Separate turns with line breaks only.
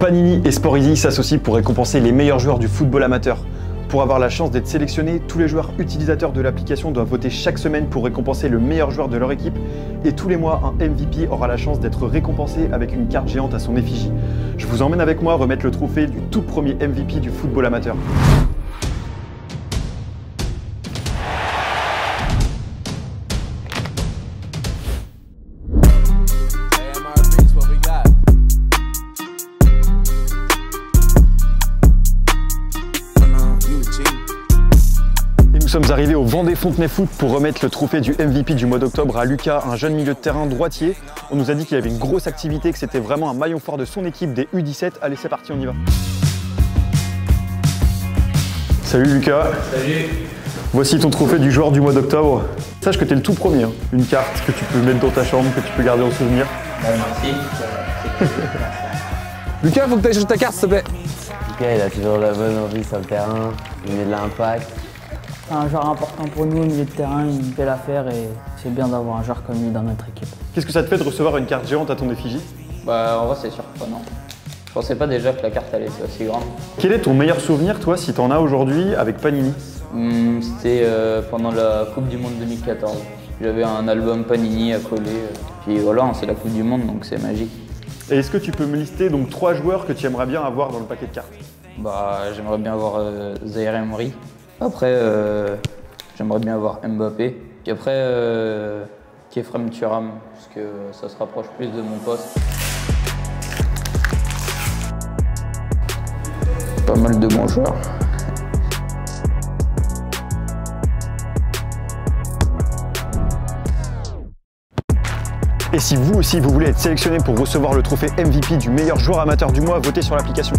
Panini et Sport-Easy s'associent pour récompenser les meilleurs joueurs du football amateur. Pour avoir la chance d'être sélectionnés, tous les joueurs utilisateurs de l'application doivent voter chaque semaine pour récompenser le meilleur joueur de leur équipe. Et tous les mois, un MVP aura la chance d'être récompensé avec une carte géante à son effigie. Je vous emmène avec moi remettre le trophée du tout premier MVP du football amateur. Nous sommes arrivés au Vendée Fontenay Foot pour remettre le trophée du MVP du mois d'octobre à Lucas, un jeune milieu de terrain droitier. On nous a dit qu'il avait une grosse activité, que c'était vraiment un maillon fort de son équipe des U17. Allez, c'est parti, on y va. Salut Lucas. Salut. Voici ton trophée du joueur du mois d'octobre. Sache que tu es le tout premier, hein. Une carte que tu peux mettre dans ta chambre, que tu peux garder en souvenir.
Merci.
Lucas, faut que tu ailles chercher ta carte, s'il te plaît.
Lucas, il a toujours la bonne envie sur le terrain, il met de l'impact.
C'est un joueur important pour nous au milieu de terrain, une belle affaire et c'est bien d'avoir un joueur comme lui dans notre équipe.
Qu'est-ce que ça te fait de recevoir une carte géante à ton effigie?
En vrai c'est surprenant. Je pensais pas déjà que la carte allait être aussi grande.
Quel est ton meilleur souvenir, toi, si t'en as aujourd'hui, avec Panini?
C'était pendant la Coupe du Monde 2014. J'avais un album Panini à coller, puis voilà, c'est la Coupe du Monde donc c'est magique.
Et est-ce que tu peux me lister donc 3 joueurs que tu aimerais bien avoir dans le paquet de cartes?
J'aimerais bien avoir Zaïre Emery. Après, j'aimerais bien avoir Mbappé. Et après, Khéphren Thuram, parce que ça se rapproche plus de mon poste. Pas mal de bons joueurs.
Et si vous aussi vous voulez être sélectionné pour recevoir le trophée MVP du meilleur joueur amateur du mois, votez sur l'application.